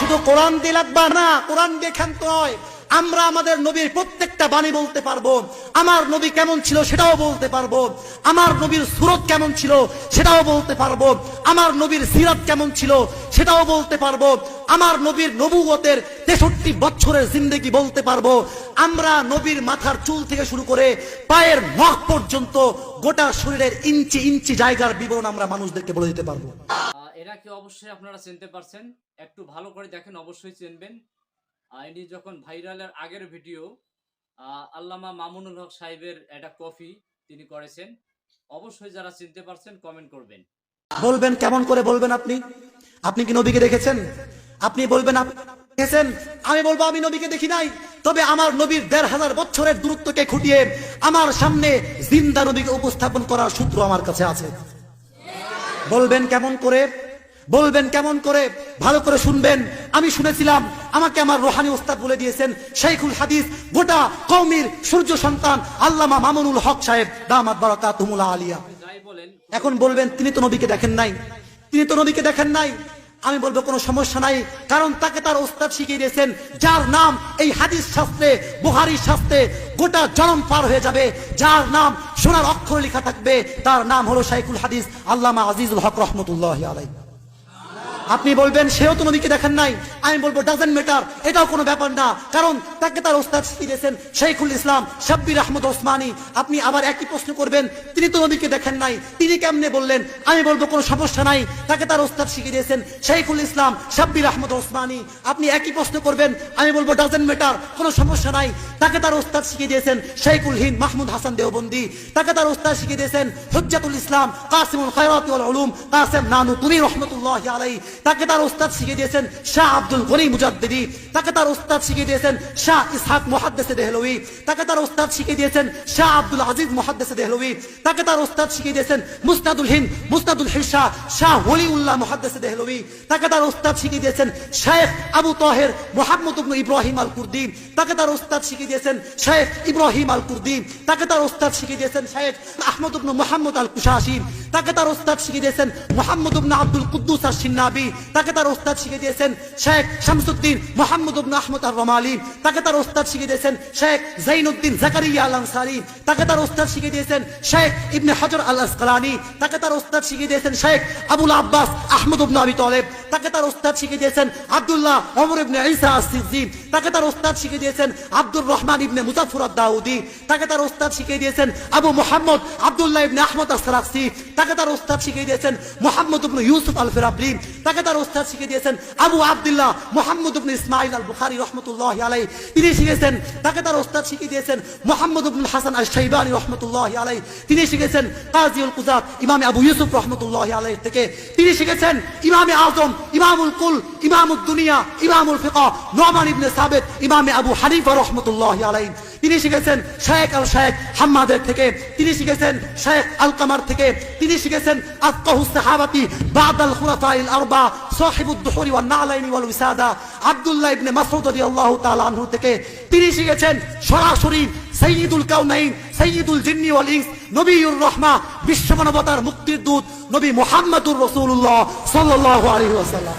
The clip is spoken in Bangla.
শুধু কোরআন দিয়ে লাগবা না, কোরআন দিয়ে ক্ষান্ত নয়, আমরা আমাদের নবীর প্রত্যেকটা বাণী বলতে পারবো। আমার নবী কেমন ছিল সেটাও বলতে পারবো, আমার নবীর সুরত কেমন ছিল সেটাও বলতে পারবো, আমার নবীর সিরাত কেমন ছিল সেটাও বলতে পারবো, আমার নবীর নবুয়তের 63 বছরের জিন্দেগি বলতে পারবো। আমরা নবীর মাথার চুল থেকে শুরু করে পায়ের নখ পর্যন্ত গোটা শরীরের ইঞ্চি ইঞ্চি জায়গার বিবরণ আমরা মানুষদেরকে বলে দিতে পারবো। এনাকে অবশ্যই আপনারা চিনতে পারছেন, একটু ভালো করে দেখেন, অবশ্যই চিনবেন। ইনি যখন ভাইরালের আগের ভিডিও আল্লামা মামুনুল হক সাহেবের একটা কফি তিনি করেছেন, অবশ্যই যারা চিনতে পারছেন কমেন্ট করবেন। বলবেন কেমন করে বলবেন? আপনি আপনি কি নবীকে দেখেছেন? আপনি বলবেন আপনি দেখেছেন, আমি বলবো আমি নবীকে দেখি নাই, তবে আমার নবীর 1500 বছরের দূরত্বকে খুঁটিয়ে আমার সামনে জিন্দা নবীকে উপস্থাপন করার সূত্র আমার কাছে আছে। বলবেন কেমন করে? বলবেন কেমন করে? ভালো করে শুনবেন। আমি শুনেছিলাম, আমাকে আমার রোহানি ওস্তাদ বলে দিয়েছেন, শাইখুল হাদিস গোটা কওমের সূর্য সন্তান আল্লামা মামুনুল হক সাহেব দামাত বারাকাতুহুল আলিয়া। এখন বলবেন তিনি তো নবীকে দেখেন নাই, তিনি তো নবীকে দেখেন নাই। আমি বলবো কোনো সমস্যা নাই, কারণ তাকে তার ওস্তাদ শিখিয়ে দিয়েছেন, যার নাম এই হাদিস শাস্ত্রে, বুখারী শাস্ত্রে গোটা জনম পার হয়ে যাবে, যার নাম সোনার অক্ষরে লেখা থাকবে, তার নাম হলো শাইখুল হাদিস আল্লামা আজিজুল হক রহমতুল্লাহি আলাইহি। আপনি বলবেন সেও তো নবীকে দেখেন নাই, আমি বলবো ডাজন্ট ম্যাটার, এটাও কোনো ব্যাপার না, কারণ তাকে তার ওস্তাদ শিখিয়ে দিয়েছেন শাইখুল ইসলাম শাব্বির আহমদ ওসমানী। আপনি আবার একই প্রশ্ন করবেন, তিনি তো নবীকে দেখেন নাই, তিনি কেমনে বললেন? আমি বলবো কোনো সমস্যা নাই, তাকে তার ওস্তাদ শিখিয়ে দিয়েছেন শাইখুল ইসলাম শাব্বির আহমদ ওসমানী। আপনি একই প্রশ্ন করবেন, আমি বলবো ডাজন্ট ম্যাটার, কোনো সমস্যা নাই, তাকে তার ওস্তাদ শিখিয়ে দিয়েছেন শাইখুল হিন্দ মাহমুদ হাসান দেওবন্দি। তাকে তার ওস্তাদ শিখিয়ে দিয়েছেন হুজ্জাতুল ইসলাম কাসিমুল খায়রাত ওয়াল উলুম কাসেম নানুতুরি রহমতুল্লাহি আলাইহি। তাকে তার ওস্তাদ শিখিয়ে দিয়েছেন শাহ আব্দুল গনি মুজাদ্দিদি। তাকে তার ওস্তাদ শিখিয়ে দিয়েছেন শাহ ইসহাক মুহাদ্দিসে দেহলভী। তাকে তার ওস্তাদ শিখিয়ে দিয়েছেন শাহ আব্দুল আজিজ মুহাদ্দিসে দেহলভী। তাকে তার ওস্তাদ শিখিয়ে দিয়েছেন মুসনাদুল হিন্দ মুসনাদুল হিরশা শাহ ওলিউল্লাহ মুহাদ্দিসে দেহলভী। তাকে তার ওস্তাদ শিখিয়ে দিয়েছেন শেখ আবু তাহের মুহাম্মদ ইবনে ইব্রাহিম আল কুর্দি। তাকে তার ওস্তাদ শিখিয়ে দিয়েছেন শেখ ইব্রাহিম আল কুর্দি। তাকে তার ওস্তাদ শিখিয়ে দিয়েছেন শেখ আহমদ ইবনে মুহাম্মদ আল কুশাশি। তাকে তার ওস্তাদ শিখিয়ে দিয়েছেন মুহাম্মদ ইবনে আব্দুল কুদ্দুস আশ-শিন্নাবি। তাকে তার ওস্তাদ শিখিয়ে দিয়েছেন শেখ শামসুদ্দিন মুহাম্মদ ইবনে আহমদ আর-রমালি। তাকে তার ওস্তাদ শিখিয়ে দিয়েছেন শেখ জাইনুদ্দিন জাকারিয়া আল আনসারী। তাকে তার ওস্তাদ শিখিয়ে দিয়েছেন শেখ ইবনে হাজার আল আসকালানি। তাকে তার ওস্তাদ শিখিয়ে দিয়েছেন শেখ আবুল আব্বাস আহমদ ইবনে আবি তালেব। তাকে তার ওস্তাদ শিখিয়ে দিয়েছেন আব্দুল্লাহ ওমর ইবনে ঈসা আস-সিজি। তাকে তার ওস্তাদ শিখিয়ে দিয়েছেন আব্দুর রহমান ইবনে মুজাফফর আদ-দাউদি। তাকে তার ওস্তাদ শিখিয়ে দিয়েছেন আবু মুহাম্মদ আব্দুল্লাহ ইবনে আহমদ আস-সারাকসি। তাকে তার ওস্তাদ শিখিয়ে দিয়েছেন মুহাম্মদ ইবনে ইউসুফ আল-ফিরাবরি। তাকে তার ওস্তাদ শিখিয়ে দিয়েছেন আবু আব্দুল্লাহ মুহাম্মদ ইবনে ইসমাঈল আল-বুখারী রাহমাতুল্লাহি আলাইহি। তিনি শিখেছেন। তাকে তার ওস্তাদ শিখিয়ে দিয়েছেন মুহাম্মদ ইবনে হাসান আশ-শাইবানি রাহমাতুল্লাহি আলাইহি। তিনি শিখেছেন কাজীউল কুযাত ইমাম আবু ইউসুফ রাহমাতুল্লাহি আলাইহি থেকে। তিনি শিখেছেন ইমামে আযম ইমামুল কুল ইমামুদ দুনিয়া ইমামুল ফিকহ নুমান ইবনে সাবিত ইমামে আবু হানিফা রাহমাতুল্লাহি আলাইহি। তিনি শিখেছেন শেখ আল শেখ হাম্মাদের থেকে। তিনি শিখেছেন শেখ আল কামার থেকে। তিনি শিখেছেন আফকাহুস সাহাবাতি বাদাল খুলাফাইল আরবা সাহিবুদ দুহুরি ওয়ান নালাইনি ওয়াল উসাদা আব্দুল্লাহ ইবনে মাসউদ রাদিয়াল্লাহু তাআলা আনহু থেকে। তিনি শিখেছেন সরাসরি সাইয়্যিদুল কাউনাইন সাইয়্যিদুল জিন্নি ওয়াল ইনস নবিয়ুর রাহমা বিশ্ব মানবতার মুক্তির দূত নবী মুহাম্মদুর রাসূলুল্লাহ সাল্লাল্লাহু আলাইহি ওয়াসাল্লাম।